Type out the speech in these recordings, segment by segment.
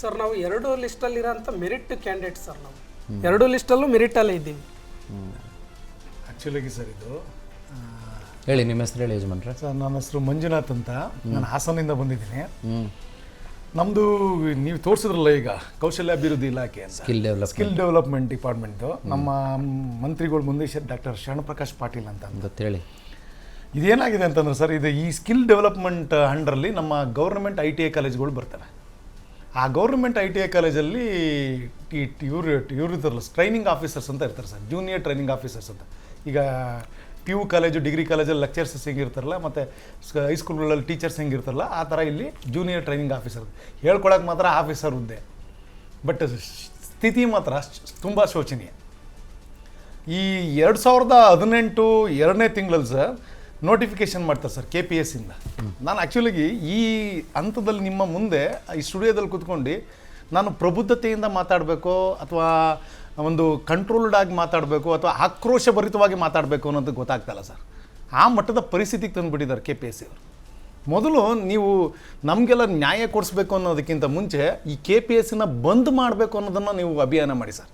Sir ನಾವು ಎರಡು ಲಿಸ್ಟಲ್ಲಿರೋಂಥ merit candidate sir. ನಾವು ಎರಡು ಲಿಸ್ಟಲ್ಲೂ ಮೆರಿಟಲ್ಲೇ ಇದ್ದೀವಿ. ಆ್ಯಕ್ಚುಲಾಗಿ ಸರ್ ಇದು ಹೇಳಿ, ನಿಮ್ಮ ಹೆಸರು ಹೇಳಿ ಯಜಮಾನ್ರೆ. ಸರ್ ನನ್ನ ಹೆಸರು ಮಂಜುನಾಥ್ ಅಂತ, ನಾನು ಹಾಸನಿಂದ ಬಂದಿದ್ದೀನಿ. ನಮ್ಮದು ನೀವು ತೋರಿಸಿದ್ರಲ್ಲ ಈಗ ಕೌಶಲ್ಯ ಅಭಿವೃದ್ಧಿ ಇಲಾಖೆ ಅಂತ, ಸ್ಕಿಲ್ ಡೆವಲಪ್ಮೆಂಟ್ ಡಿಪಾರ್ಟ್ಮೆಂಟು, ನಮ್ಮ ಮಂತ್ರಿಗಳು ಮುಂದೆ ಡಾಕ್ಟರ್ ಶರಣಪ್ರಕಾಶ್ ಪಾಟೀಲ್ ಅಂತ ಗೊತ್ತೇಳಿ. ಇದೇನಾಗಿದೆ ಅಂತಂದ್ರೆ ಸರ್, ಇದು ಈ ಸ್ಕಿಲ್ ಡೆವಲಪ್ಮೆಂಟ್ ಅಂಡರಲ್ಲಿ ನಮ್ಮ ಗೌರ್ಮೆಂಟ್ ITI ಕಾಲೇಜ್ಗಳು ಬರ್ತವೆ. ಆ ಗೌರ್ಮೆಂಟ್ ITI ಕಾಲೇಜಲ್ಲಿ ಇವರು ಇರ್ತಾರಲ್ಲ, ಟ್ರೈನಿಂಗ್ ಆಫೀಸರ್ಸ್ ಅಂತ ಇರ್ತಾರೆ ಸರ್, ಜೂನಿಯರ್ ಟ್ರೈನಿಂಗ್ ಆಫೀಸರ್ಸ್ ಅಂತ. ಈಗ PU ಕಾಲೇಜು, ಡಿಗ್ರಿ ಕಾಲೇಜಲ್ಲಿ ಲೆಕ್ಚರ್ಸ್ ಹೆಂಗಿರ್ತಾರಲ್ಲ, ಮತ್ತು ಹೈಸ್ಕೂಲ್ಗಳಲ್ಲಿ ಟೀಚರ್ಸ್ ಹೆಂಗಿರ್ತಾರಲ್ಲ, ಆ ಥರ ಇಲ್ಲಿ ಜೂನಿಯರ್ ಟ್ರೈನಿಂಗ್ ಆಫೀಸರ್. ಹೇಳ್ಕೊಳಕ್ಕೆ ಮಾತ್ರ ಆಫೀಸರ್ ಹುದ್ದೆ, ಬಟ್ ಸ್ಥಿತಿ ಮಾತ್ರ ತುಂಬ ಶೋಚನೀಯ. ಈ 2018 ಎರಡನೇ ತಿಂಗಳಲ್ಲಿ ಸರ್ ನೋಟಿಫಿಕೇಷನ್ ಮಾಡ್ತಾರೆ ಸರ್ KPSಸಿಂದ. ನಾನು ಆ್ಯಕ್ಚುಲಾಗಿ ಈ ಹಂತದಲ್ಲಿ ನಿಮ್ಮ ಮುಂದೆ ಈ ಸ್ಟುಡಿಯೋದಲ್ಲಿ ಕೂತ್ಕೊಂಡು ನಾನು ಪ್ರಬುದ್ಧತೆಯಿಂದ ಮಾತಾಡಬೇಕೋ ಅಥವಾ ಒಂದು ಕಂಟ್ರೋಲ್ಡ್ ಆಗಿ ಮಾತಾಡಬೇಕು ಅಥವಾ ಆಕ್ರೋಶಭರಿತವಾಗಿ ಮಾತಾಡಬೇಕು ಅನ್ನೋದು ಗೊತ್ತಾಗ್ತಾಯಿಲ್ಲ ಸರ್. ಆ ಮಟ್ಟದ ಪರಿಸ್ಥಿತಿಗೆ ತಂದುಬಿಟ್ಟಿದ್ದಾರೆ KPSಸಿ ಅವರು. ಮೊದಲು ನೀವು ನಮಗೆಲ್ಲ ನ್ಯಾಯ ಕೊಡಿಸ್ಬೇಕು ಅನ್ನೋದಕ್ಕಿಂತ ಮುಂಚೆ ಈ KPSಸಿನ ಬಂದ್ ಮಾಡಬೇಕು ಅನ್ನೋದನ್ನು ನೀವು ಅಭಿಯಾನ ಮಾಡಿ ಸರ್.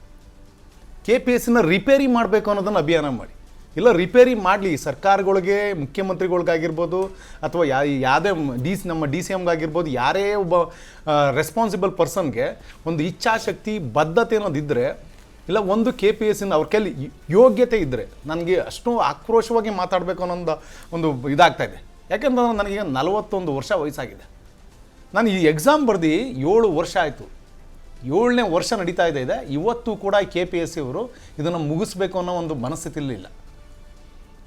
KPSಸಿನ ರಿಪೇರಿ ಮಾಡಬೇಕು ಅನ್ನೋದನ್ನು ಅಭಿಯಾನ ಮಾಡಿ. ಇಲ್ಲ, ರಿಪೇರಿ ಮಾಡಲಿ, ಸರ್ಕಾರಗಳಿಗೆ, ಮುಖ್ಯಮಂತ್ರಿಗಳಿಗಾಗಿರ್ಬೋದು ಅಥವಾ ಯಾವುದೇ ನಮ್ಮ DCM ಆಗಿರ್ಬೋದು, ಯಾರೇ ಒಬ್ಬ ರೆಸ್ಪಾನ್ಸಿಬಲ್ ಪರ್ಸನ್ಗೆ ಒಂದು ಇಚ್ಛಾಶಕ್ತಿ, ಬದ್ಧತೆ ಅನ್ನೋದಿದ್ದರೆ, ಇಲ್ಲ ಒಂದು KPSಸಿನ ಅವ್ರ ಕೈಲಿ ಯೋಗ್ಯತೆ ಇದ್ದರೆ, ನನಗೆ ಅಷ್ಟು ಆಕ್ರೋಶವಾಗಿ ಮಾತಾಡಬೇಕು ಅನ್ನೋದು ಒಂದು ಇದಾಗ್ತಾಯಿದೆ. ಯಾಕೆಂದ್ರೆ ನನಗೆ 41 ವರ್ಷ ವಯಸ್ಸಾಗಿದೆ. ನಾನು ಈ ಎಕ್ಸಾಮ್ ಬರೆದು 7 ವರ್ಷ ಆಯಿತು, 7ನೇ ವರ್ಷ ನಡೀತಾ ಇದೆ. ಇವತ್ತು ಕೂಡ KPSಸಿ ಅವರು ಇದನ್ನು ಮುಗಿಸ್ಬೇಕು ಅನ್ನೋ ಒಂದು ಮನಸ್ಥಿತಿಲಿಲ್ಲ.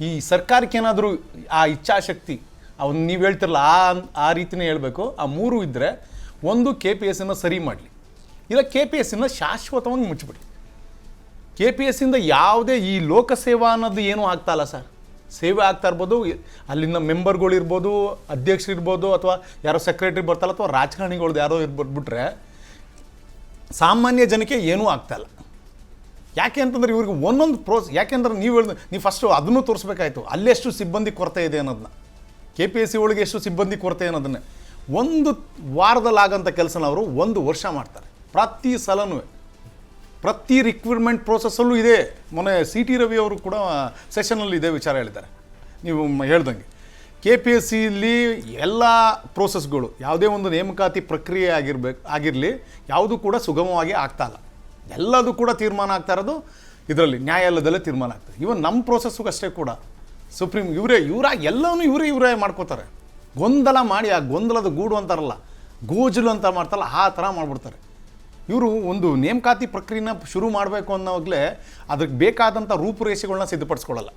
ಈ ಸರ್ಕಾರಕ್ಕೆ ಏನಾದರೂ ಆ ಇಚ್ಛಾಶಕ್ತಿ, ಅವನು ನೀವು ಹೇಳ್ತಿರಲ್ಲ ಆ ರೀತಿಯೇ ಹೇಳಬೇಕು. ಆ 3 ಇದ್ದರೆ, ಒಂದು KPSಸಿನ ಸರಿ ಮಾಡಲಿ, ಇಲ್ಲ KPSಸಿನ ಶಾಶ್ವತವಾಗಿ ಮುಚ್ಚಿಬಿಡಿ. KPSಸಿಂದ ಯಾವುದೇ ಈ ಲೋಕಸೇವಾ ಅನ್ನೋದು ಏನೂ ಆಗ್ತಾಯಿಲ್ಲ ಸರ್. ಸೇವೆ ಆಗ್ತಾ ಇರ್ಬೋದು, ಅಲ್ಲಿಂದ ಮೆಂಬರ್ಗಳಿರ್ಬೋದು, ಅಧ್ಯಕ್ಷರಿರ್ಬೋದು, ಅಥವಾ ಯಾರೋ ಸೆಕ್ರೆಟ್ರಿ ಬರ್ತಾರಲ್ಲ, ಅಥವಾ ರಾಜಕಾರಣಿಗಳ್ದು ಯಾರೋ ಇರ್ಬೋದು, ಬಿಟ್ರೆ ಸಾಮಾನ್ಯ ಜನಕ್ಕೆ ಏನೂ ಆಗ್ತಾಯಿಲ್ಲ. ಯಾಕೆ ಅಂತಂದ್ರೆ ಇವ್ರಿಗೆ ಒಂದೊಂದು ಯಾಕೆಂದ್ರೆ ನೀವು ಫಸ್ಟು ಅದನ್ನು ತೋರಿಸ್ಬೇಕಾಯ್ತು, ಅಲ್ಲೆಷ್ಟು ಸಿಬ್ಬಂದಿ ಕೊರತೆ ಇದೆ ಅನ್ನೋದನ್ನ, KPSಸಿ ಒಳಗೆ ಎಷ್ಟು ಸಿಬ್ಬಂದಿ ಕೊರತೆ ಅನ್ನೋದನ್ನೇ. ಒಂದು ವಾರದಲ್ಲಾಗಂಥ ಕೆಲಸನ ಅವರು 1 ವರ್ಷ ಮಾಡ್ತಾರೆ. ಪ್ರತಿ ಸಲನೂ ಪ್ರತಿ ರಿಕ್ರೂಟ್ಮೆಂಟ್ ಪ್ರೋಸೆಸ್ಸಲ್ಲೂ ಇದೆ. ಮೊನ್ನೆ CT ರವಿ ಅವರು ಕೂಡ ಸೆಷನಲ್ಲಿ ಇದೇ ವಿಚಾರ ಹೇಳಿದ್ದಾರೆ. ನೀವು ಹೇಳ್ದಂಗೆ KPSಸಿಲಿ ಎಲ್ಲ ಪ್ರೋಸೆಸ್ಗಳು, ಯಾವುದೇ ಒಂದು ನೇಮಕಾತಿ ಪ್ರಕ್ರಿಯೆ ಆಗಿರಲಿ, ಯಾವುದೂ ಕೂಡ ಸುಗಮವಾಗಿ ಆಗ್ತಾಯಿಲ್ಲ. ಎಲ್ಲದೂ ಕೂಡ ತೀರ್ಮಾನ ಆಗ್ತಾ ಇರೋದು ಇದರಲ್ಲಿ, ನ್ಯಾಯಾಲಯದಲ್ಲೇ ತೀರ್ಮಾನ ಆಗ್ತದೆ. ಇವನ್ ನಮ್ಮ ಪ್ರೋಸೆಸ್ಸಿಗೂ ಅಷ್ಟೇ ಕೂಡ ಸುಪ್ರೀಂ ಎಲ್ಲವೂ ಇವರೇ ಮಾಡ್ಕೋತಾರೆ. ಗೊಂದಲ ಮಾಡಿ, ಆ ಗೊಂದಲದ ಗೂಡು ಅಂತಾರಲ್ಲ, ಗೋಜಲು ಅಂತ ಮಾಡ್ತಾರಲ್ಲ, ಆ ಥರ ಮಾಡಿಬಿಡ್ತಾರೆ. ಇವರು ಒಂದು ನೇಮಕಾತಿ ಪ್ರಕ್ರಿಯೆನ ಶುರು ಮಾಡಬೇಕು ಅನ್ನೋವಾಗಲೇ ಅದಕ್ಕೆ ಬೇಕಾದಂಥ ರೂಪುರೇಷೆಗಳನ್ನ ಸಿದ್ಧಪಡಿಸ್ಕೊಳ್ಳಲ್ಲ.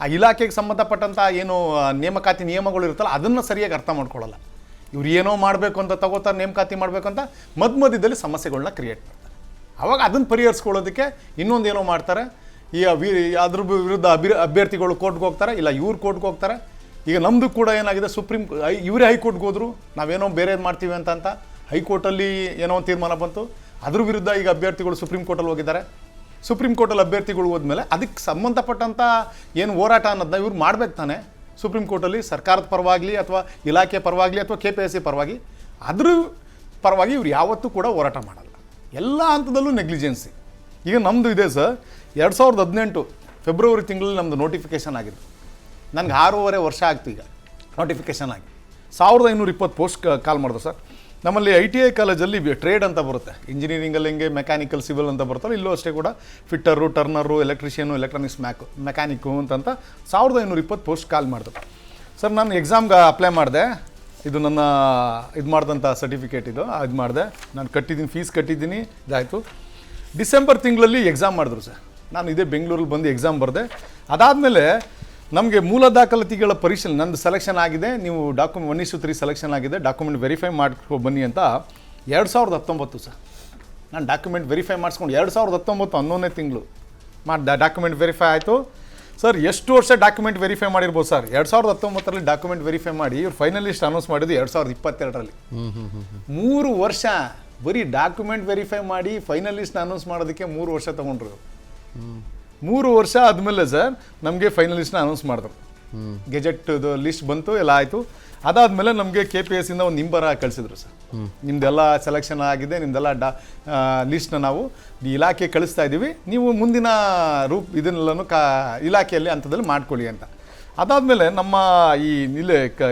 ಆ ಇಲಾಖೆಗೆ ಸಂಬಂಧಪಟ್ಟಂಥ ಏನು ನೇಮಕಾತಿ ನಿಯಮಗಳು ಇರುತ್ತಲ್ಲ, ಅದನ್ನು ಸರಿಯಾಗಿ ಅರ್ಥ ಮಾಡ್ಕೊಳ್ಳಲ್ಲ. ಇವ್ರು ಏನೋ ಮಾಡಬೇಕು ಅಂತ ತಗೋತಾರೆ, ನೇಮಕಾತಿ ಮಾಡಬೇಕು ಅಂತ ಮಧ್ಯದಲ್ಲಿ ಸಮಸ್ಯೆಗಳನ್ನ ಕ್ರಿಯೇಟ್ ಮಾಡ್ತಾರೆ. ಆವಾಗ ಅದನ್ನು ಪರಿಹರಿಸ್ಕೊಳ್ಳೋದಕ್ಕೆ ಇನ್ನೊಂದೇನೋ ಮಾಡ್ತಾರೆ. ಅದ್ರ ವಿರುದ್ಧ ಅಭ್ಯರ್ಥಿಗಳು ಕೋರ್ಟ್ಗೆ ಹೋಗ್ತಾರೆ, ಇಲ್ಲ ಇವ್ರು ಕೋರ್ಟ್ಗೆ ಹೋಗ್ತಾರೆ. ಈಗ ನಮ್ಮದು ಕೂಡ ಏನಾಗಿದೆ, ಇವರೇ ಹೈಕೋರ್ಟ್ಗೆ ಹೋದರು, ನಾವೇನೋ ಬೇರೆದು ಮಾಡ್ತೀವಿ ಅಂತ ಹೈಕೋರ್ಟಲ್ಲಿ ಏನೋ ಒಂದು ತೀರ್ಮಾನ ಬಂತು. ಅದ್ರ ವಿರುದ್ಧ ಈಗ ಅಭ್ಯರ್ಥಿಗಳು ಸುಪ್ರೀಂ ಕೋರ್ಟಲ್ಲಿ ಹೋಗಿದ್ದಾರೆ. ಸುಪ್ರೀಂ ಕೋರ್ಟಲ್ಲಿ ಅಭ್ಯರ್ಥಿಗಳು ಹೋದ್ಮೇಲೆ ಅದಕ್ಕೆ ಸಂಬಂಧಪಟ್ಟಂಥ ಏನು ಹೋರಾಟ ಅನ್ನೋದನ್ನ ಇವ್ರು ಮಾಡ್ಬೇಕು ತಾನೆ. ಸುಪ್ರೀಂ ಕೋರ್ಟಲ್ಲಿ ಸರ್ಕಾರದ ಪರವಾಗಲಿ ಅಥವಾ ಇಲಾಖೆ ಪರವಾಗಲಿ ಅಥವಾ KPSಸಿ ಪರವಾಗಿ, ಅದ್ರ ಪರವಾಗಿ ಇವ್ರು ಯಾವತ್ತೂ ಕೂಡ ಹೋರಾಟ ಮಾಡಲ್ಲ. ಎಲ್ಲ ಹಂತದಲ್ಲೂ ನೆಗ್ಲಿಜೆನ್ಸಿ. ಈಗ ನಮ್ಮದು ಇದೆ ಸರ್, 2018 ಫೆಬ್ರವರಿ ತಿಂಗಳಲ್ಲಿ ನಮ್ಮದು ನೋಟಿಫಿಕೇಷನ್ ಆಗಿದೆ. ನನಗೆ 6.5 ವರ್ಷ ಆಗ್ತು ಈಗ ನೋಟಿಫಿಕೇಷನ್ ಆಗಿ. 1520 ಪೋಸ್ಟ್ ಕಾಲ್ ಮಾಡಿದ್ರು ಸರ್. ನಮ್ಮಲ್ಲಿ ITI ಕಾಲೇಜಲ್ಲಿ ಟ್ರೇಡ್ ಅಂತ ಬರುತ್ತೆ, ಇಂಜಿನಿಯರಿಂಗಲ್ಲಿ ಹೆಂಗೆ ಮೆಕ್ಯಾನಿಕಲ್, ಸಿವಿಲ್ ಅಂತ ಬರ್ತಾರೆ, ಇಲ್ಲೂ ಅಷ್ಟೇ ಕೂಡ ಫಿಟ್ಟರು, ಟರ್ನರು, ಎಲೆಕ್ಟ್ರಿಷಿಯನು, ಎಲೆಕ್ಟ್ರಾನಿಕ್ಸ್ ಮೆಕ್ಯಾನಿಕ್ಕು ಅಂತ 1520 ಪೋಸ್ಟ್ ಕಾಲ್ ಮಾಡಿದ್ರು ಸರ್. ನಾನು ಎಕ್ಸಾಮ್ಗೆ ಅಪ್ಲೈ ಮಾಡಿದೆ. ಇದು ನನ್ನ ಮಾಡಿದಂಥ ಸರ್ಟಿಫಿಕೇಟ್ ಇದು ಮಾಡಿದೆ. ನಾನು ಫೀಸ್ ಕಟ್ಟಿದ್ದೀನಿ, ಇದಾಯಿತು. ಡಿಸೆಂಬರ್ ತಿಂಗಳಲ್ಲಿ ಎಕ್ಸಾಮ್ ಮಾಡಿದ್ರು ಸರ್. ನಾನು ಇದೇ ಬೆಂಗಳೂರಲ್ಲಿ ಬಂದು ಎಕ್ಸಾಮ್ ಬರೆದೆ. ಅದಾದಮೇಲೆ ನಮಗೆ ಮೂಲ ದಾಖಲಾತಿಗಳ ಪರಿಶೀಲನೆ, ನಂದು ಸೆಲೆಕ್ಷನ್ ಆಗಿದೆ, ನೀವು 1:3 ಸೆಲೆಕ್ಷನ್ ಆಗಿದೆ, ಡಾಕ್ಯುಮೆಂಟ್ ವೆರಿಫೈ ಮಾಡ್ಕೊ ಬನ್ನಿ ಅಂತ 2019 ಸರ್. ನಾನು ಡಾಕ್ಯುಮೆಂಟ್ ವೆರಿಫೈ ಮಾಡಿಸ್ಕೊಂಡು 2019 11ನೇ ತಿಂಗಳು ಡಾಕ್ಯುಮೆಂಟ್ ವೆರಿಫೈ ಆಯಿತು ಸರ್. ಎಷ್ಟು ವರ್ಷ ಡಾಕ್ಯುಮೆಂಟ್ ವೆರಿಫೈ ಮಾಡಿರ್ಬೋದು ಸರ್. 2019ರಲ್ಲಿ ಡಾಕ್ಯುಮೆಂಟ್ ವೆರಿಫೈ ಮಾಡಿ ಇವ್ರು ಫೈನಲಿಸ್ಟ್ ಅನೌನ್ಸ್ ಮಾಡಿದ್ದು 2022ರಲ್ಲಿ. 3 ವರ್ಷ ಬರೀ ಡಾಕ್ಯುಮೆಂಟ್ ವೆರಿಫೈ ಮಾಡಿ ಫೈನಲಿಸ್ಟ್ ಅನೌನ್ಸ್ ಮಾಡೋದಕ್ಕೆ 3 ವರ್ಷ ತೊಗೊಂಡ್ರು. 3 ವರ್ಷ ಆದಮೇಲೆ ಸರ್ ನಮಗೆ ಫೈನಲಿಸ್ಟ್ನ ಅನೌನ್ಸ್ ಮಾಡಿದ್ರು. ಗೆಜೆಟ್ ಲಿಸ್ಟ್ ಬಂತು, ಎಲ್ಲ ಆಯಿತು. ಅದಾದಮೇಲೆ ನಮಗೆ KPS ಇಂದ ಒಂದು ನಿಂಬರ ಕಳಿಸಿದ್ರು ಸರ್. ನಿಮ್ದೆಲ್ಲ ಸೆಲೆಕ್ಷನ್ ಆಗಿದೆ, ನಿಮ್ದೆಲ್ಲ ಲಿಸ್ಟ್ನ ನಾವು ಈ ಇಲಾಖೆ ಕಳಿಸ್ತಾ ಇದ್ದೀವಿ, ನೀವು ಮುಂದಿನ ಇದನ್ನೆಲ್ಲನೂ ಇಲಾಖೆಯಲ್ಲಿ ಹಂತದಲ್ಲಿ ಮಾಡ್ಕೊಳ್ಳಿ ಅಂತ. ಅದಾದಮೇಲೆ ನಮ್ಮ ಈ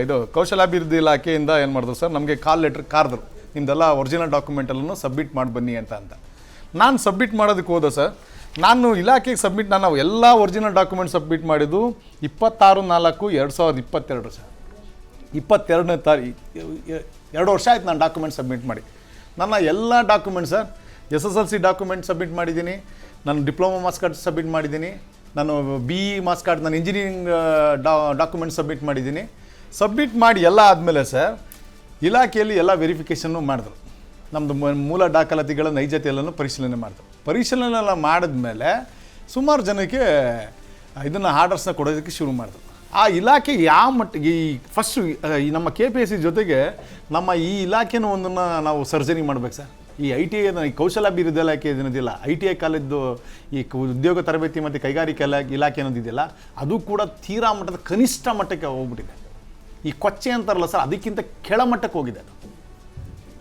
ಇದು ಕೌಶಲಾಭಿವೃದ್ಧಿ ಇಲಾಖೆಯಿಂದ ಏನು ಮಾಡಿದ್ರು ಸರ್, ನಮಗೆ ಕಾಲ್ ಲೆಟ್ರ್ ಕಾರ್ದ್ರು, ನಿಮ್ದೆಲ್ಲ ಒರಿಜಿನಲ್ ಡಾಕ್ಯುಮೆಂಟಲ್ಲೂ ಸಬ್ಮಿಟ್ ಮಾಡಿ ಬನ್ನಿ ಅಂತ. ನಾನು ಸಬ್ಮಿಟ್ ಮಾಡೋದಕ್ಕೆ ಹೋದ ಸರ್, ನಾನು ಇಲಾಖೆಗೆ ನಾನು ಎಲ್ಲ ಒರಿಜಿನಲ್ ಡಾಕ್ಯುಮೆಂಟ್ ಸಬ್ಮಿಟ್ ಮಾಡಿದ್ದು 26/4/2022 ಸರ್. 22ನೇ ತಾರೀಕು 2 ವರ್ಷ ಆಯ್ತು ನಾನು ಡಾಕ್ಯುಮೆಂಟ್ ಸಬ್ಮಿಟ್ ಮಾಡಿ. ನನ್ನ ಎಲ್ಲ document sir, SSLC document submit ಮಾಡಿದ್ದೀನಿ, ನಾನು ಡಿಪ್ಲೊಮಾ ಮಾರ್ಕ್ಸ್ ಕಾರ್ಡ್ ಸಬ್ಮಿಟ್ ಮಾಡಿದ್ದೀನಿ, ನಾನು BE ಮಾರ್ಕ್ಸ್ ಕಾರ್ಡ್, ನಾನು ಇಂಜಿನಿಯರಿಂಗ್ ಡಾಕ್ಯುಮೆಂಟ್ ಸಬ್ಮಿಟ್ ಮಾಡಿದ್ದೀನಿ. ಸಬ್ಮಿಟ್ ಮಾಡಿ ಎಲ್ಲ ಆದಮೇಲೆ ಸರ್ ಇಲಾಖೆಯಲ್ಲಿ ಎಲ್ಲ ವೆರಿಫಿಕೇಷನ್ನು ಮಾಡಿದ್ರು. ನಮ್ಮದು ಮೂಲ ದಾಖಲಾತಿಗಳ ನೈಜತೆಯಲ್ಲೂ ಪರಿಶೀಲನೆ ಮಾಡಿದ್ರು. ಪರಿಶೀಲನೆ ಎಲ್ಲ ಮಾಡಿದ್ಮೇಲೆ ಸುಮಾರು ಜನಕ್ಕೆ ಇದನ್ನು ಆರ್ಡರ್ಸ್ನ ಕೊಡೋದಕ್ಕೆ ಶುರು ಮಾಡಿದ್ರು. ಆ ಇಲಾಖೆ ಯಾವ ಮಟ್ಟಿಗೆ ಈ ಫಸ್ಟು ಈ ನಮ್ಮ KPSC ಜೊತೆಗೆ ನಮ್ಮ ಈ ಇಲಾಖೆನೂ ಒಂದನ್ನು ನಾವು ಸರ್ಜರಿ ಮಾಡ್ಬೇಕು ಸರ್. ಈ ITI ಈ ಕೌಶಲಾಭಿವೃದ್ಧಿ ಇಲಾಖೆ ಏನಿದೆಯಲ್ಲ, ITI ಕಾಲೇಜ್ದು ಈ ಉದ್ಯೋಗ ತರಬೇತಿ ಮತ್ತು ಕೈಗಾರಿಕೆ ಇಲಾಖೆ ಅನ್ನೋದಿದೆಯಲ್ಲ, ಅದು ಕೂಡ ತೀರಾ ಮಟ್ಟದ ಕನಿಷ್ಠ ಮಟ್ಟಕ್ಕೆ ಹೋಗ್ಬಿಟ್ಟಿದೆ. ಈ ಕೊಚ್ಚೆ ಅಂತಾರಲ್ಲ ಸರ್, ಅದಕ್ಕಿಂತ ಕೆಳಮಟ್ಟಕ್ಕೆ ಹೋಗಿದೆ ಅದು.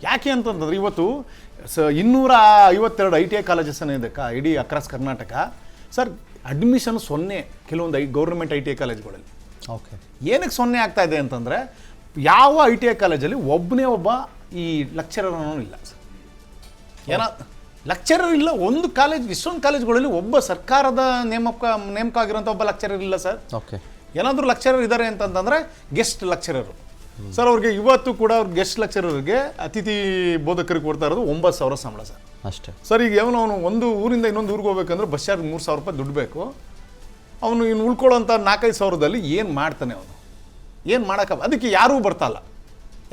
ಯಾಕೆ ಅಂತಂದ್ರೆ ಇವತ್ತು 252 ITI ಕಾಲೇಜಸ್ ಇದೆ ಇಡೀ ಅಕ್ರಾಸ್ ಕರ್ನಾಟಕ ಸರ್. ಅಡ್ಮಿಷನ್ 0 ಕೆಲವೊಂದು ಗೌರ್ಮೆಂಟ್ ITI ಕಾಲೇಜ್ಗಳಲ್ಲಿ. ಓಕೆ, ಏನಕ್ಕೆ 0 ಆಗ್ತಾ ಇದೆ ಅಂತಂದರೆ, ಯಾವ ITI ಕಾಲೇಜಲ್ಲಿ ಒಬ್ಬ ಈ ಲೆಕ್ಚರರ್ ಇಲ್ಲ ಸರ್. ಲೆಕ್ಚರರ್ ಇಲ್ಲ. ಒಂದು ಕಾಲೇಜ್, ಇಷ್ಟೊಂದು ಕಾಲೇಜ್ಗಳಲ್ಲಿ ಒಬ್ಬ ಸರ್ಕಾರದ ನೇಮಕ ಆಗಿರೋಂಥ ಒಬ್ಬ ಲೆಕ್ಚರರ್ ಇಲ್ಲ ಸರ್. ಓಕೆ, ಏನಾದರೂ ಲೆಕ್ಚರರ್ ಇದ್ದಾರೆ ಅಂತಂತಂದರೆ ಗೆಸ್ಟ್ ಲೆಕ್ಚರರು ಸರ್. ಅವ್ರಿಗೆ ಇವತ್ತು ಕೂಡ ಅವ್ರ ಗೆಸ್ಟ್ ಲೆಕ್ಚರರ್ಗೆ ಅತಿಥಿ ಬೋಧಕರಿಗೆ ಕೊಡ್ತಾ ಇರೋದು 9,000 ಸಂಬಳ ಸರ್ ಅಷ್ಟೇ ಸರ್. ಈಗ ಅವನು ಒಂದು ಊರಿಂದ ಇನ್ನೊಂದು ಊರಿಗೆ ಹೋಗ್ಬೇಕಂದ್ರೆ ಬಸ್ ಚಾರ್ಜ್ 3,000 ರೂಪಾಯಿ ದುಡ್ಡು ಬೇಕು. ಅವನು ಇನ್ನು ಉಳ್ಕೊಳ್ಳೋಂಥ 4-5 ಸಾವಿರದಲ್ಲಿ ಏನು ಮಾಡ್ತಾನೆ ಅವನು? ಏನು ಮಾಡೋಕ್ಕ? ಅದಕ್ಕೆ ಯಾರೂ ಬರ್ತಾಯಿಲ್ಲ,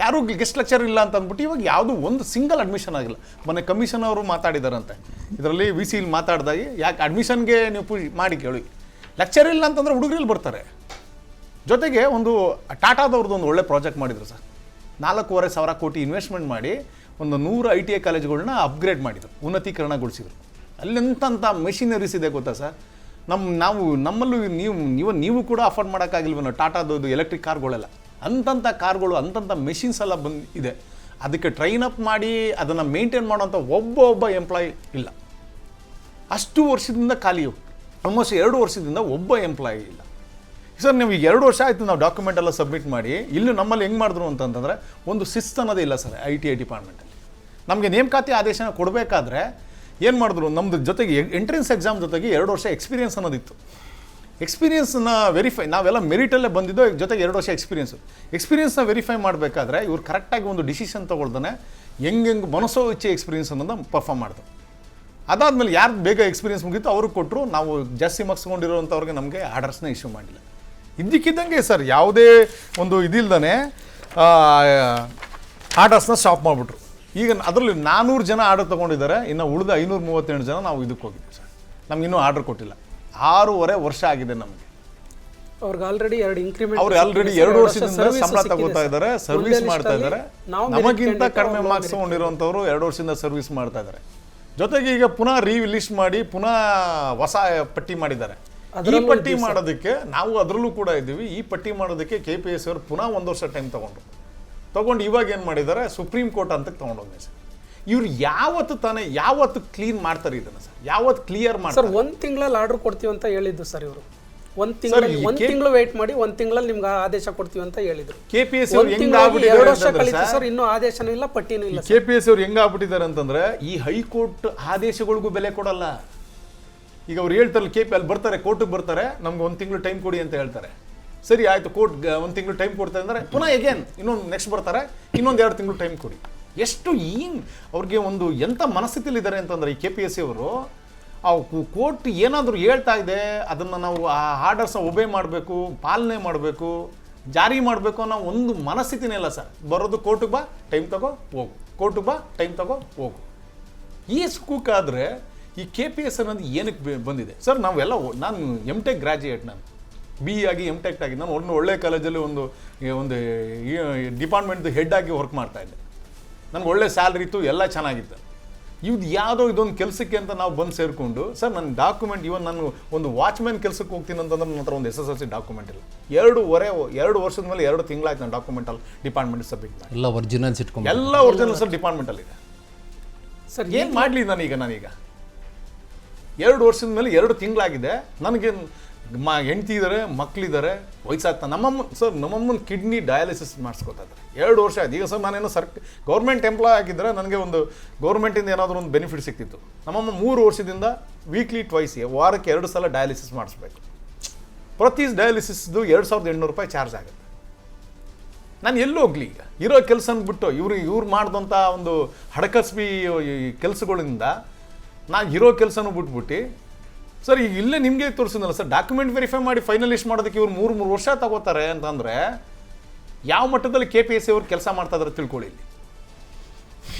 ಯಾರೂ ಗೆಸ್ಟ್ ಲೆಕ್ಚರ್ ಇಲ್ಲ ಅಂತ ಅಂದ್ಬಿಟ್ಟು ಇವಾಗ ಯಾವುದೂ ಒಂದು ಸಿಂಗಲ್ ಅಡ್ಮಿಷನ್ ಆಗಿಲ್ಲ. ಮೊನ್ನೆ ಕಮಿಷನ್ ಅವರು ಮಾತಾಡಿದಾರಂತೆ ಇದರಲ್ಲಿ VC ಮಾತಾಡ್ದಾಗಿ, ಯಾಕೆ ಅಡ್ಮಿಷನ್ಗೆ ನೀವು ಮಾಡಿ ಕೇಳಿ, ಲೆಕ್ಚರ್ ಇಲ್ಲ ಅಂತಂದರೆ ಹುಡುಗರಲ್ಲಿ ಬರ್ತಾರೆ. ಜೊತೆಗೆ ಒಂದು ಟಾಟಾದವ್ರದ್ದು ಒಂದು ಒಳ್ಳೆ ಪ್ರಾಜೆಕ್ಟ್ ಮಾಡಿದ್ರು ಸರ್. 4,500 ಕೋಟಿ ಇನ್ವೆಸ್ಟ್ಮೆಂಟ್ ಮಾಡಿ ಒಂದು 100 ITI ಕಾಲೇಜ್ಗಳನ್ನ ಅಪ್ಗ್ರೇಡ್ ಮಾಡಿದರು, ಉನ್ನತೀಕರಣಗೊಳಿಸಿದರು. ಅಲ್ಲಿಂತ ಮೆಷಿನರೀಸ್ ಇದೆ ಗೊತ್ತಾ ಸರ್. ನಮ್ಮಲ್ಲೂ ನೀವು ಕೂಡ ಅಫೋರ್ಡ್ ಮಾಡೋಕ್ಕಾಗಿಲ್ವೋ ಟಾಟಾದದು ಎಲೆಕ್ಟ್ರಿಕ್ ಕಾರ್ಗಳೆಲ್ಲ. ಅಂಥ ಕಾರ್ಗಳು, ಅಂಥ ಮೆಷಿನ್ಸ್ ಎಲ್ಲ ಇದೆ. ಅದಕ್ಕೆ ಟ್ರೈನ್ ಅಪ್ ಮಾಡಿ ಅದನ್ನು ಮೇಂಟೈನ್ ಮಾಡೋಂಥ ಒಬ್ಬ ಎಂಪ್ಲಾಯಿ ಇಲ್ಲ. ಅಷ್ಟು ವರ್ಷದಿಂದ ಖಾಲಿ, ಆಲ್ಮೋಸ್ಟ್ 2 ವರ್ಷದಿಂದ ಒಬ್ಬ ಎಂಪ್ಲಾಯಿ ಇಲ್ಲ ಸರ್. ನೀವು ಈಗ 2 ವರ್ಷ ಆಯಿತು ನಾವು ಡಾಕ್ಯುಮೆಂಟ್ ಎಲ್ಲ ಸಬ್ಮಿಟ್ ಮಾಡಿ. ಇಲ್ಲಿ ನಮ್ಮಲ್ಲಿ ಹೆಂಗೆ ಮಾಡಿದ್ರು ಅಂತಂದರೆ, ಒಂದು ಶಿಸ್ತು ಅನ್ನೋದೇ ಇಲ್ಲ ಸರ್ ITI ಡಿಪಾರ್ಟ್ಮೆಂಟಲ್ಲಿ. ನಮಗೆ ನೇಮಕಾತಿ ಆದೇಶನ ಕೊಡಬೇಕಾದ್ರೆ ಏನು ಮಾಡಿದ್ರು, ನಮ್ಮದು ಜೊತೆಗೆ ಎಂಟ್ರೆನ್ಸ್ ಎಕ್ಸಾಮ್ ಜೊತೆಗೆ 2 ವರ್ಷ ಎಕ್ಸ್ಪೀರಿಯನ್ಸ್ ಅನ್ನೋದಿತ್ತು. ಎಕ್ಸ್ಪೀರಿಯನ್ಸ್ನ ವೆರಿಫೈ, ನಾವೆಲ್ಲ ಮೆರಿಟಲ್ಲೇ ಬಂದಿದ್ದು, ಜೊತೆಗೆ 2 ವರ್ಷ ಎಕ್ಸ್ಪೀರಿಯನ್ಸ್ನ ವೆರಿಫೈ ಮಾಡಬೇಕಾದ್ರೆ ಇವ್ರು ಕರೆಕ್ಟಾಗಿ ಒಂದು ಡಿಸಿಷನ್ ತೊಗೊಳ್ತಾನೆ ಹೆಂಗೆ ಮನಸ್ಸೋ ಇಚ್ಛೆ ಎಕ್ಸ್ಪೀರಿಯನ್ಸ್ ಅನ್ನೋದನ್ನ ಪರ್ಫಾರ್ಮ್ ಮಾಡಿದ್ರು. ಅದಾದಮೇಲೆ ಯಾರು ಬೇಗ ಎಕ್ಸ್ಪೀರಿಯನ್ಸ್ ಮುಗಿತು ಅವ್ರಿಗೆ ಕೊಟ್ಟರು. ನಾವು ಜಾಸ್ತಿ ಮಾರ್ಕ್ಸ್ ತೊಗೊಂಡಿರೋಂಥವ್ರಿಗೆ ನಮಗೆ ಆರ್ಡರ್ಸ್ನ ಇಶ್ಯೂ ಮಾಡಿಲ್ಲ. ಇದ್ದಕ್ಕಿದ್ದಂಗೆ ಸರ್ ಯಾವುದೇ ಒಂದು ಇದಿಲ್ದೇ ಆರ್ಡರ್ಸ್ನ ಸ್ಟಾಪ್ ಮಾಡಿಬಿಟ್ರು. ಈಗ ಅದರಲ್ಲಿ 400 ಜನ ಆರ್ಡರ್ ತೊಗೊಂಡಿದ್ದಾರೆ, ಇನ್ನು ಉಳಿದ 538 ಜನ ನಾವು ಇದಕ್ಕೆ ಹೋಗಿದ್ದೀವಿ ಸರ್. ನಮ್ಗೆ ಇನ್ನೂ ಆರ್ಡರ್ ಕೊಟ್ಟಿಲ್ಲ. 6.5 ವರ್ಷ ಆಗಿದೆ ನಮಗೆ. ಅವ್ರಿಗೆ ಆಲ್ರೆಡಿ 2 ಇನ್ಕ್ರಿಮೆಂಟ್, ಅವ್ರು ಆಲ್ರೆಡಿ 2 ವರ್ಷದಿಂದ ಸಂಬಳ ತಗೋತಾ ಇದ್ದಾರೆ, ಸರ್ವಿಸ್ ಮಾಡ್ತಾ ಇದ್ದಾರೆ. ನಮಗಿಂತ ಕಡಿಮೆ ಮಾರ್ಕ್ಸ್ ತೊಗೊಂಡಿರೋಂಥವ್ರು 2 ವರ್ಷದಿಂದ ಸರ್ವಿಸ್ ಮಾಡ್ತಾ ಇದ್ದಾರೆ. ಜೊತೆಗೆ ಈಗ ಪುನಃ ಲಿಸ್ಟ್ ಮಾಡಿ ಪುನಃ ಹೊಸ ಪಟ್ಟಿ ಮಾಡಿದ್ದಾರೆ. ಈ ಪಟ್ಟಿ ಮಾಡೋದಕ್ಕೆ ನಾವು ಅದರಲ್ಲೂ ಕೂಡ ಇದ್ದೀವಿ. ಈ ಪಟ್ಟಿ ಮಾಡೋದಕ್ಕೆ KPSC ಅವರು ಪುನಃ 1 ವರ್ಷ ಟೈಮ್ ತೊಗೊಂಡು ಇವಾಗ ಏನು ಮಾಡಿದ್ದಾರೆ, ಸುಪ್ರೀಂ ಕೋರ್ಟ್ ಅಂತ ತೊಗೊಂಡೋಗಿ ಸರ್. ಇವ್ರು ಯಾವತ್ತು ಕ್ಲೀನ್ ಮಾಡ್ತಾರೆ ಇದನ್ನು ಸರ್, ಯಾವತ್ತು ಕ್ಲಿಯರ್ ಮಾಡ್ತಾರೆ? 1 ತಿಂಗಳಲ್ಲಿ ಆರ್ಡರ್ ಕೊಡ್ತೀವಿ ಅಂತ ಹೇಳಿದ್ದು ಸರ್ ಇವರು. 1 ತಿಂಗಳು ವೇಟ್ ಮಾಡಿ 1 ತಿಂಗಳಲ್ಲಿ ನಿಮ್ಗೆ ಆದೇಶ ಕೊಡ್ತೀವಿ ಅಂತ ಹೇಳಿದ್ರು. KPSC ಅವ್ರು 2 ವರ್ಷ ಕಳೀತು ಸರ್, ಇನ್ನೂ ಆದೇಶನೂ ಇಲ್ಲ, ಪಟ್ಟಿನೂ ಇಲ್ಲ. KPSC ಅವ್ರು ಹೆಂಗಾಗ್ಬಿಟ್ಟಿದ್ದಾರೆ ಅಂತಂದ್ರೆ, ಈ ಹೈಕೋರ್ಟ್ ಆದೇಶಗಳಿಗೂ ಬೆಲೆ ಕೊಡಲ್ಲ. ಈಗ ಅವ್ರು ಹೇಳ್ತಾರಲ್ಲ, ಅಲ್ಲಿ ಬರ್ತಾರೆ, ಕೋರ್ಟಿಗೆ ಬರ್ತಾರೆ, ನಮ್ಗೆ 1 ತಿಂಗಳು ಟೈಮ್ ಕೊಡಿ ಅಂತ ಹೇಳ್ತಾರೆ. ಸರಿ ಆಯಿತು, ಕೋರ್ಟ್ 1 ತಿಂಗಳು ಟೈಮ್ ಕೊಡ್ತಾರೆ ಅಂದರೆ ಪುನಃ ಎಗೇನ್ ಇನ್ನೊಂದು ನೆಕ್ಸ್ಟ್ ಬರ್ತಾರೆ, ಇನ್ನೊಂದು 2 ತಿಂಗಳು ಟೈಮ್ ಕೊಡಿ. ಎಷ್ಟು ಅವ್ರಿಗೆ ಒಂದು ಎಂಥ ಮನಸ್ಥಿತಿಲಿದ್ದಾರೆ ಅಂತಂದರೆ ಈ KPSC ಅವರು, ಆ ಕೋರ್ಟ್ ಏನಾದರೂ ಹೇಳ್ತಾ ಇದೆ ಅದನ್ನು ನಾವು ಆ ಆರ್ಡರ್ಸ್ನ ಒಬೇ ಮಾಡಬೇಕು, ಪಾಲನೆ ಮಾಡಬೇಕು, ಜಾರಿ ಮಾಡಬೇಕು ಅನ್ನೋ ಒಂದು ಮನಸ್ಥಿತಿನೇ ಇಲ್ಲ ಸರ್. ಬರೋದು ಕೋರ್ಟಿಗೆ ಬಾ, ಟೈಮ್ ತಗೋ ಹೋಗು, ಕೋರ್ಟಿಗೆ ಬಾ, ಟೈಮ್ ತಗೋ ಹೋಗು. ಈ ಸ್ಕೂಕಾದರೆ ಈ KPSC ಅನ್ನೋದು ಏನಕ್ಕೆ ಬಂದಿದೆ ಸರ್? ನಾನು MTech ಗ್ರ್ಯಾಜುಯೇಟ್, ನಾನು BE ಆಗಿ MTech ಆಗಿ ನಾನು ಒಂದು ಒಳ್ಳೆ ಕಾಲೇಜಲ್ಲಿ ಒಂದು ಡಿಪಾರ್ಟ್ಮೆಂಟ್ದು ಹೆಡ್ ಆಗಿ ವರ್ಕ್ ಮಾಡ್ತಾಯಿದ್ದೆ. ನನಗೆ ಒಳ್ಳೆ ಸ್ಯಾಲ್ರಿ ಇತ್ತು, ಎಲ್ಲ ಚೆನ್ನಾಗಿತ್ತು. ಇದು ಯಾವುದೋ ಇದೊಂದು ಕೆಲಸಕ್ಕೆ ಅಂತ ನಾವು ಬಂದು ಸೇರಿಕೊಂಡು ಸರ್ ನನ್ನ ಡಾಕ್ಯುಮೆಂಟ್ ಇವನ್ ನಾನು ಒಂದು ವಾಚ್ಮ್ಯಾನ್ ಕೆಲಸಕ್ಕೆ ಹೋಗ್ತೀನಿ ಅಂತಂದ್ರೆ ನನ್ನ ಹತ್ರ ಒಂದು SSLC ಡಾಕ್ಯುಮೆಂಟ್ ಇಲ್ಲ. 2 ವರ್ಷದ ಮೇಲೆ 2 ತಿಂಗಳಾಯ್ತು ನಾನು ಡಾಕ್ಯುಮೆಂಟಲ್ಲಿ ಡಿಪಾರ್ಟ್ಮೆಂಟ್ ಸಬ್ಮಿಟ್ ಮಾಡಿ. ಎಲ್ಲ ಒರಿಜಿನಲ್ಸ್ ಇಟ್ಕೊಂಡು ಎಲ್ಲ ಒರಿಜಿನಲ್ ಸರ್ ಡಿಪಾರ್ಟ್ಮೆಂಟಲ್ಲಿದೆ. ಸರ್ ಏನು ಮಾಡಲಿ ನಾನೀಗ 2 ವರ್ಷದ ಮೇಲೆ 2 ತಿಂಗಳಾಗಿದೆ. ನನಗೆ ಹೆಂಡ್ತಿ ಇದ್ದಾರೆ, ಮಕ್ಕಳಿದ್ದಾರೆ, ವಯಸ್ಸಾಗ್ತಾ ನಮ್ಮಮ್ಮನ ಕಿಡ್ನಿ ಡಯಾಲಿಸಿಸ್ ಮಾಡಿಸ್ಕೊತಾ ಇದ್ದಾರೆ. 2 ವರ್ಷ ಆಯ್ತು. ಈಗ ಸರ್ ನಾನೇನು ಗೌರ್ಮೆಂಟ್ ಎಂಪ್ಲಾಯ್ ಆಗಿದ್ದರೆ ನನಗೆ ಒಂದು ಗೌರ್ಮೆಂಟಿಂದ ಏನಾದರೂ ಒಂದು ಬೆನಿಫಿಟ್ ಸಿಗ್ತಿತ್ತು. ನಮ್ಮಮ್ಮ 3 ವರ್ಷದಿಂದ ವೀಕ್ಲಿ ಟ್ವೈಸ್ ವಾರಕ್ಕೆ 2 ಸಲ ಡಯಾಲಿಸಿಸ್ ಮಾಡಿಸ್ಬೇಕು. ಪ್ರತಿ ಡಯಾಲಿಸಿಸ್ದು 2,800 ರೂಪಾಯಿ ಚಾರ್ಜ್ ಆಗುತ್ತೆ. ನಾನು ಎಲ್ಲೂ ಹೋಗ್ಲಿ ಈಗ ಇರೋ ಕೆಲಸನ ಬಿಟ್ಟು ಇವ್ರು ಮಾಡಿದಂಥ ಒಂದು ಹಡಕಸ್ಬಿ ಕೆಲಸಗಳಿಂದ ನಾನು ಇರೋ ಕೆಲಸನೂ ಬಿಟ್ಬಿಟ್ಟು ಸರ್ ಈಗ ಇಲ್ಲೇ ನಿಮಗೆ ತೋರಿಸಿದ್ನಲ್ಲ ಸರ್, ಡಾಕ್ಯುಮೆಂಟ್ ವೆರಿಫೈ ಮಾಡಿ ಫೈನಲಿಸ್ಟ್ ಮಾಡೋದಕ್ಕೆ ಇವ್ರು 3 ವರ್ಷ ತಗೋತಾರೆ ಅಂತಂದರೆ ಯಾವ ಮಟ್ಟದಲ್ಲಿ KPSC ಅವ್ರು ಕೆಲಸ ಮಾಡ್ತಾ ಇದ್ದಾರೆ ತಿಳ್ಕೊಳ್ಳಿ.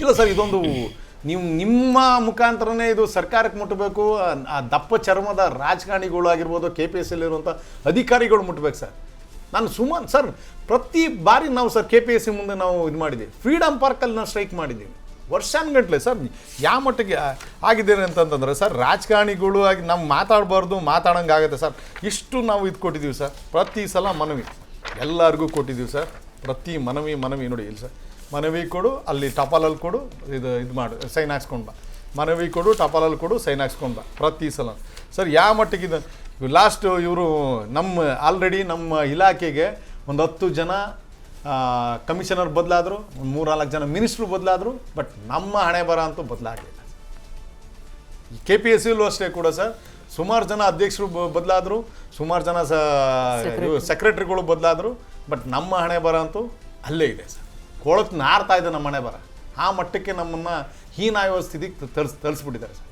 ಇಲ್ಲ ಸರ್, ಇದೊಂದು ನೀವು ನಿಮ್ಮ ಮುಖಾಂತರನೇ ಇದು ಸರ್ಕಾರಕ್ಕೆ ಮುಟ್ಟಬೇಕು. ಆ ದಪ್ಪ ಚರ್ಮದ ರಾಜಕಾರಣಿಗಳು ಆಗಿರ್ಬೋದು, KPSCಯಲ್ಲಿರುವಂಥ ಅಧಿಕಾರಿಗಳು ಮುಟ್ಟಬೇಕು ಸರ್. ನಾನು ಸರ್ ಪ್ರತಿ ಬಾರಿ ನಾವು ಸರ್ KPSC ಮುಂದೆ ನಾವು ಇದು ಮಾಡಿದ್ದೀವಿ. ಫ್ರೀಡಮ್ ಪಾರ್ಕಲ್ಲಿ ನಾವು ಸ್ಟ್ರೈಕ್ ಮಾಡಿದ್ದೀವಿ ವರ್ಷಾನುಗಟ್ಲೆ ಸರ್. ಯಾವ ಮಟ್ಟಿಗೆ ಆಗಿದೆ ಅಂತಂತಂದರೆ ಸರ್, ರಾಜಕಾರಣಿಗಳು ಆಗಿ ನಾವು ಮಾತಾಡಬಾರ್ದು, ಮಾತಾಡೋಂಗೆ ಆಗುತ್ತೆ ಸರ್. ಇಷ್ಟು ನಾವು ಇದು ಕೊಟ್ಟಿದ್ದೀವಿ ಸರ್. ಪ್ರತಿ ಸಲ ಮನವಿ ಎಲ್ಲರಿಗೂ ಕೊಟ್ಟಿದ್ದೀವಿ ಸರ್. ಪ್ರತಿ ಮನವಿ ನೋಡಿ ಇಲ್ಲಿ ಸರ್, ಮನವಿ ಕೊಡು, ಅಲ್ಲಿ ಟಪಾಲಲ್ಲಿ ಕೊಡು, ಇದು ಮಾಡು, ಸೈನ್ ಹಾಕ್ಸ್ಕೊಂಡು ಬಾ, ಮನವಿ ಕೊಡು, ಟಪಾಲಲ್ಲಿ ಕೊಡು, ಸೈನ್ ಹಾಕ್ಸ್ಕೊಂಡು ಬಾ ಪ್ರತಿ ಸಲ ಸರ್. ಯಾವ ಮಟ್ಟಿಗಿದೆ ಲಾಸ್ಟ್ ಇವರು ಆಲ್ರೆಡಿ ನಮ್ಮ ಇಲಾಖೆಗೆ ಒಂದು 10 ಜನ ಕಮಿಷನರ್ ಬದಲಾದರು, ಒಂದು 3-4 ಜನ ಮಿನಿಸ್ಟ್ರು ಬದಲಾದರು. ಬಟ್ ನಮ್ಮ ಹಣೆ ಬರ ಅಂತೂ ಬದಲಾಗಲಿಲ್ಲ. KPSCಯಲ್ಲೂ ಅಷ್ಟೇ ಕೂಡ ಸರ್, ಸುಮಾರು ಜನ ಅಧ್ಯಕ್ಷರು ಬದಲಾದರು, ಸುಮಾರು ಜನ ಸೆಕ್ರೆಟರಿಗಳು ಬದಲಾದರು. ಬಟ್ ನಮ್ಮ ಹಣೆ ಬರ ಅಂತೂ ಅಲ್ಲೇ ಇದೆ ಸರ್. ಕೊಳತು ನಾರ್ತಾ ಇದೆ ನಮ್ಮ ಹಣೆ ಬರ. ಆ ಮಟ್ಟಕ್ಕೆ ನಮ್ಮನ್ನು ಹೀನಾಯುವ ಸ್ಥಿತಿಗೆ ತರಿಸ್ಬಿಟ್ಟಿದ್ದಾರೆ ಸರ್.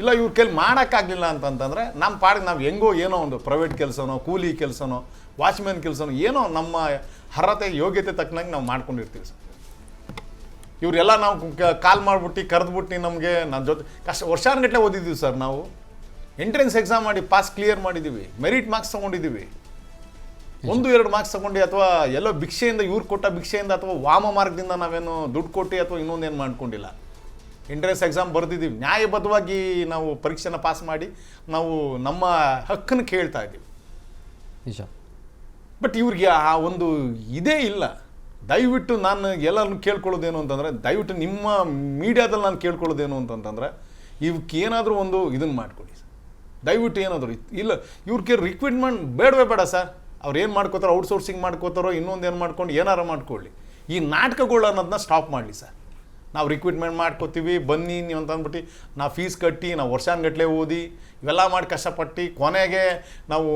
ಇಲ್ಲ ಇವ್ರ ಕೈಲಿ ಮಾಡೋಕ್ಕಾಗಲಿಲ್ಲ ಅಂತಂತಂದರೆ ನಮ್ಮ ಪಾಡಿಗೆ ನಾವು ಹೆಂಗೋ ಏನೋ ಒಂದು ಪ್ರೈವೇಟ್ ಕೆಲಸನೋ, ಕೂಲಿ ಕೆಲಸನೋ, ವಾಚ್ಮ್ಯಾನ್ ಕೆಲಸನೋ ಏನೋ ನಮ್ಮ ಅರ್ಹತೆ ಯೋಗ್ಯತೆ ತಕ್ಕನಂಗೆ ನಾವು ಮಾಡ್ಕೊಂಡಿರ್ತೀವಿ ಸರ್. ಇವರೆಲ್ಲ ನಾವು ಕಾಲ್ ಮಾಡಿಬಿಟ್ಟು ಕರೆದ್ಬಿಟ್ಟು ನಮಗೆ ನನ್ನ ಜೊತೆ ವರ್ಷಾನುಗಟ್ಟಲೆ ಓದಿದ್ದೀವಿ ಸರ್. ನಾವು ಎಂಟ್ರೆನ್ಸ್ ಎಕ್ಸಾಮ್ ಮಾಡಿ ಪಾಸ್ ಕ್ಲಿಯರ್ ಮಾಡಿದ್ದೀವಿ, ಮೆರಿಟ್ ಮಾರ್ಕ್ಸ್ ತೊಗೊಂಡಿದ್ದೀವಿ. 1-2 ಮಾರ್ಕ್ಸ್ ತೊಗೊಂಡು ಅಥವಾ ಎಲ್ಲೋ ಭಿಕ್ಷೆಯಿಂದ ಇವ್ರು ಕೊಟ್ಟ ಭಿಕ್ಷೆಯಿಂದ ಅಥವಾ ವಾಮ ಮಾರ್ಗದಿಂದ ನಾವೇನು ದುಡ್ಡು ಕೊಟ್ಟು ಅಥವಾ ಇನ್ನೊಂದೇನು ಮಾಡ್ಕೊಂಡಿಲ್ಲ. ಎಂಟ್ರೆನ್ಸ್ ಎಕ್ಸಾಮ್ ಬರೆದಿದ್ದೀವಿ, ನ್ಯಾಯಬದ್ಧವಾಗಿ ನಾವು ಪರೀಕ್ಷೆನ ಪಾಸ್ ಮಾಡಿ ನಾವು ನಮ್ಮ ಹಕ್ಕನ್ನು ಕೇಳ್ತಾ ಇದ್ದೀವಿ. ನಿಜ. ಬಟ್ ಇವ್ರಿಗೆ ಆ ಒಂದು ಇದೇ ಇಲ್ಲ. ದಯವಿಟ್ಟು ನಾನು ಎಲ್ಲರೂ ಕೇಳ್ಕೊಳ್ಳೋದೇನು ಅಂತಂದರೆ, ದಯವಿಟ್ಟು ನಿಮ್ಮ ಮೀಡಿಯಾದಲ್ಲಿ ನಾನು ಕೇಳ್ಕೊಳ್ಳೋದೇನು ಅಂತಂತಂದರೆ, ಇವಕ್ಕೆ ಏನಾದರೂ ಒಂದು ಇದನ್ನು ಮಾಡಿಕೊಡಿ ಸರ್. ದಯವಿಟ್ಟು ಏನಾದರೂ ಇಲ್ಲ ಇವ್ರಿಗೆ ರಿಕ್ರೂಟ್ಮೆಂಟ್ ಬೇಡವೇ ಬೇಡ ಸರ್. ಅವ್ರು ಏನು ಮಾಡ್ಕೋತಾರೋ, ಔಟ್ಸೋರ್ಸಿಂಗ್ ಮಾಡ್ಕೋತಾರೋ, ಇನ್ನೊಂದು ಏನು ಮಾಡ್ಕೊಂಡು ಏನಾರು ಮಾಡ್ಕೊಳ್ಳಿ. ಈ ನಾಟಕಗಳು ಅನ್ನೋದನ್ನ ಸ್ಟಾಪ್ ಮಾಡಲಿ ಸರ್. ನಾವು ರಿಕ್ರೂಟ್ಮೆಂಟ್ ಮಾಡ್ಕೋತೀವಿ, ಬನ್ನಿ ನೀವು ಅಂತ ಅಂದ್ಬಿಟ್ಟು ನಾವು ಫೀಸ್ ಕಟ್ಟಿ, ನಾವು ವರ್ಷಾನುಗಟ್ಟಲೆ ಓದಿ ಇವೆಲ್ಲ ಮಾಡಿ ಕಷ್ಟಪಟ್ಟು ಕೊನೆಗೆ ನಾವು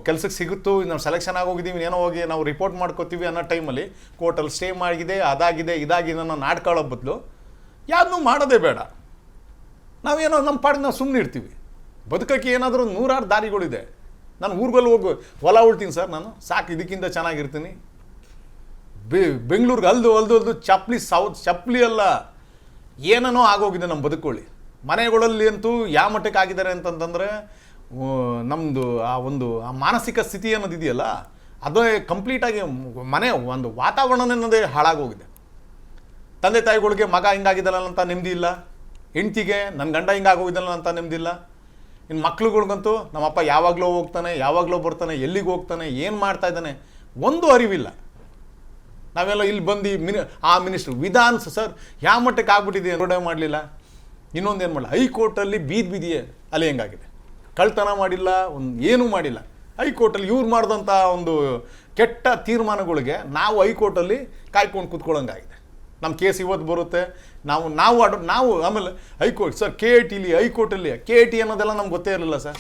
ಕೆಲಸಕ್ಕೆ ಸಿಗುತ್ತೋ, ನಾವು ಸೆಲೆಕ್ಷನ್ ಆಗೋಗಿದ್ದೀವಿ, ಏನೋ ಹೋಗಿ ನಾವು ರಿಪೋರ್ಟ್ ಮಾಡ್ಕೋತೀವಿ ಅನ್ನೋ ಟೈಮಲ್ಲಿ ಕೋರ್ಟಲ್ಲಿ ಸ್ಟೇ ಆಗಿದೆ, ಅದಾಗಿದೆ, ಇದಾಗಿದೆ ಅನ್ನೋ ನಾಟಕ ಬದಲು ಯಾರನ್ನೂ ಮಾಡೋದೇ ಬೇಡ. ನಾವೇನೋ ನಮ್ಮ ಪಾಡಿಗೆ ನಾವು ಸುಮ್ಮನೆ ಇರ್ತೀವಿ. ಬದುಕೋಕ್ಕೆ ಏನಾದರೂ 100 ದಾರಿಗಳಿದೆ. ನಾನು ಊರುಗಲ್ಲಿ ಹೋಗಿ ಹೊಲ ಉಳ್ತೀನಿ ಸರ್, ನಾನು ಸಾಕು, ಇದಕ್ಕಿಂತ ಚೆನ್ನಾಗಿರ್ತೀನಿ. ಬೆಂಗಳೂರಿಗೆ ಅಲ್ದು ಚಪ್ಪಲಿ ಅಲ್ಲ, ಏನೋ ಆಗೋಗಿದೆ ನಮ್ಮ ಬದುಕೊಳ್ಳಿ. ಮನೆಗಳಲ್ಲಿ ಅಂತೂ ಯಾವ ಮಟ್ಟಕ್ಕೆ ಆಗಿದ್ದಾರೆ ಅಂತಂತಂದರೆ, ನಮ್ಮದು ಆ ಮಾನಸಿಕ ಸ್ಥಿತಿ ಅನ್ನೋದಿದೆಯಲ್ಲ, ಅದೇ ಕಂಪ್ಲೀಟಾಗಿ ಮನೆ ಒಂದು ವಾತಾವರಣ ಅನ್ನೋದೇ ಹಾಳಾಗೋಗಿದೆ. ತಂದೆ ತಾಯಿಗಳಿಗೆ ಮಗ ಹಿಂಗಾಗಿದ್ದಲ್ಲ ಅಂತ ನೆಮ್ಮದಿ ಇಲ್ಲ, ಹೆಂಡ್ತಿಗೆ ನನ್ನ ಗಂಡ ಹಿಂಗಾಗೋಗಿದ್ದಲ್ಲ ಅಂತ ನೆಮ್ಮದಿ ಇಲ್ಲ. ಇನ್ನು ಮಕ್ಳುಗಳ್ಗಂತೂ ನಮ್ಮಪ್ಪ ಯಾವಾಗಲೂ ಹೋಗ್ತಾನೆ, ಯಾವಾಗಲೂ ಬರ್ತಾನೆ, ಎಲ್ಲಿಗೆ ಹೋಗ್ತಾನೆ, ಏನು ಮಾಡ್ತಾ ಇದ್ದಾನೆ ಒಂದು ಅರಿವಿಲ್ಲ. ನಾವೆಲ್ಲ ಇಲ್ಲಿ ಬಂದು ಆ ಮಿನಿಸ್ಟ್ರು ವಿಧಾನ ಸರ್ ಯಾವ ಮಟ್ಟಕ್ಕೆ ಆಗ್ಬಿಟ್ಟಿದೆ ನೋಡೇ ಮಾಡಲಿಲ್ಲ. ಇನ್ನೊಂದೇನು ಮಾಡಲ್ಲ, ಹೈಕೋರ್ಟಲ್ಲಿ ಬೀದಿಯೇ ಅಲ್ಲಿ ಹೆಂಗಾಗಿದೆ, ಕಳ್ತನ ಮಾಡಿಲ್ಲ, ಏನೂ ಮಾಡಿಲ್ಲ. ಹೈಕೋರ್ಟಲ್ಲಿ ಇವ್ರು ಮಾಡಿದಂಥ ಒಂದು ಕೆಟ್ಟ ತೀರ್ಮಾನಗಳಿಗೆ ನಾವು ಹೈಕೋರ್ಟಲ್ಲಿ ಕಾಯ್ಕೊಂಡು ಕೂತ್ಕೊಳ್ಳೋಂಗಾಗಿದೆ. ನಮ್ಮ ಕೇಸ್ ಇವತ್ತು ಬರುತ್ತೆ, ನಾವು ಆಮೇಲೆ ಹೈಕೋರ್ಟ್ ಸರ್, KITಲಿ ಹೈಕೋರ್ಟಲ್ಲಿ KIT ಅನ್ನೋದೆಲ್ಲ ನಮ್ಗೆ ಗೊತ್ತೇ ಇರಲಿಲ್ಲ ಸರ್.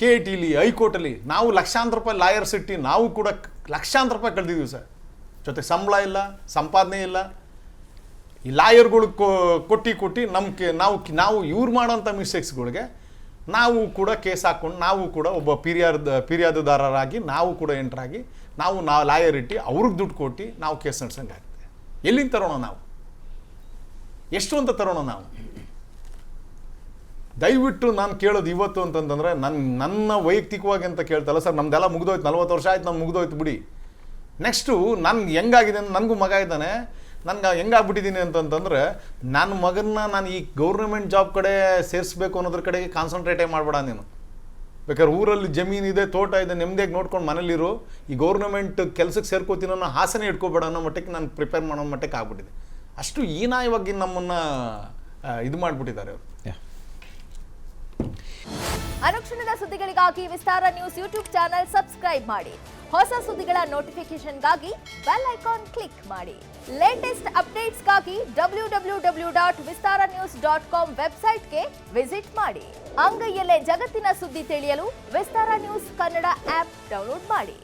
KITಲಿ ಹೈಕೋರ್ಟಲ್ಲಿ ನಾವು ಲಕ್ಷಾಂತರ ರೂಪಾಯಿ ಲಾಯರ್ಸ್ ಇಟ್ಟು ನಾವು ಕೂಡ ಲಕ್ಷಾಂತರ ರೂಪಾಯಿ ಕಳೆದಿದ್ದೀವಿ ಸರ್. ಜೊತೆಗೆ ಸಂಬಳ ಇಲ್ಲ, ಸಂಪಾದನೆ ಇಲ್ಲ. ಈ ಲಾಯರ್ಗಳು ಕೊಟ್ಟು ನಾವು ಇವ್ರು ಮಾಡೋಂಥ ಮಿಸ್ಟೇಕ್ಸ್ಗಳಿಗೆ ನಾವು ಕೂಡ ಕೇಸ್ ಹಾಕ್ಕೊಂಡು ನಾವು ಕೂಡ ಒಬ್ಬ ಫಿರ್ಯಾದುದಾರರಾಗಿ ನಾವು ಕೂಡ ಎಂಟ್ರಾಗಿ ನಾವು ಲಾಯರ್ ಇಟ್ಟು ಅವ್ರಿಗೆ ದುಡ್ಡು ಕೊಟ್ಟು ನಾವು ಕೇಸ್ ನಡೆಸೋಂಗಾಗ್ತದೆ. ಎಲ್ಲಿಂದ ತರೋಣ ನಾವು? ಎಷ್ಟು ಅಂತ ತರೋಣ ನಾವು? ದಯವಿಟ್ಟು ನಾನು ಕೇಳೋದು ಇವತ್ತು ಅಂತಂತಂದರೆ ನನ್ನ ವೈಯಕ್ತಿಕವಾಗಿ ಅಂತ ಕೇಳ್ತಲ್ಲ ಸರ್. ನಮ್ದೆಲ್ಲ ಮುಗಿದೋಯ್ತು, 40 ವರ್ಷ ಆಯ್ತು, ನಮ್ಗೆ ಮುಗಿದೋಯ್ತು ಬಿಡಿ. ನೆಕ್ಸ್ಟು ನಾನು ಹೆಂಗಾಗಿದೆ, ನನಗೂ ಮಗ ಇದ್ದಾನೆ, ನನ್ಗೆ ಹೆಂಗಾಗ್ಬಿಟ್ಟಿದ್ದೀನಿ ಅಂತಂತಂದ್ರೆ ನನ್ನ ಮಗನ್ನ ನಾನು ಈ ಗೌರ್ಮೆಂಟ್ ಜಾಬ್ ಕಡೆ ಸೇರಿಸ್ಬೇಕು ಅನ್ನೋದ್ರ ಕಡೆಗೆ ಕಾನ್ಸಂಟ್ರೇಟೇ ಮಾಡಬೇಡ ನೀನು. ಬೇಕಾದ್ರೆ ಊರಲ್ಲಿ ಜಮೀನಿದೆ, ತೋಟ ಇದೆ, ನೆಮ್ಮದಿಯಾಗಿ ನೋಡ್ಕೊಂಡು ಮನೇಲಿರು. ಈ ಗೌರ್ಮೆಂಟ್ ಕೆಲಸಕ್ಕೆ ಸೇರ್ಕೋತೀನಿ ಅನ್ನೋ ಆಸೆನೇ ಇಟ್ಕೋಬೇಡ ಅನ್ನೋ ಮಟ್ಟಕ್ಕೆ ನಾನು ಪ್ರಿಪೇರ್ ಮಾಡೋ ಮಟ್ಟಕ್ಕೆ ಆಗ್ಬಿಟ್ಟಿದೆ. ಅಷ್ಟು ಹೀನಾಯವಾಗಿ ನಮ್ಮನ್ನು ಇದು ಮಾಡಿಬಿಟ್ಟಿದ್ದಾರೆ ಅವರು. ಅನುಕ್ಷಣದ ಸುದ್ದಿಗಳಿಗಾಗಿ ವಿಸ್ತಾರ ನ್ಯೂಸ್ ಯೂಟ್ಯೂಬ್ ಚಾನೆಲ್ ಸಬ್ಸ್ಕ್ರೈಬ್ ಮಾಡಿ. ಹೊಸ ಸುದ್ದಿಗಳ ನೋಟಿಫಿಕೇಶನ್ಗಾಗಿ ಬೆಲ್ ಐಕಾನ್ ಕ್ಲಿಕ್ ಮಾಡಿ. ಲೇಟೆಸ್ಟ್ ಅಪ್ಡೇಟ್ಸ್ಗಾಗಿ www.vistaranews.com ವೆಬ್ಸೈಟ್ಗೆ ವಿಸಿಟ್ ಮಾಡಿ. ಅಂಗೈಯಲ್ಲೇ ಜಗತ್ತಿನ ಸುದ್ದಿ ತಿಳಿಯಲು ವಿಸ್ತಾರ ನ್ಯೂಸ್ ಕನ್ನಡ ಆಪ್ ಡೌನ್ಲೋಡ್ ಮಾಡಿ.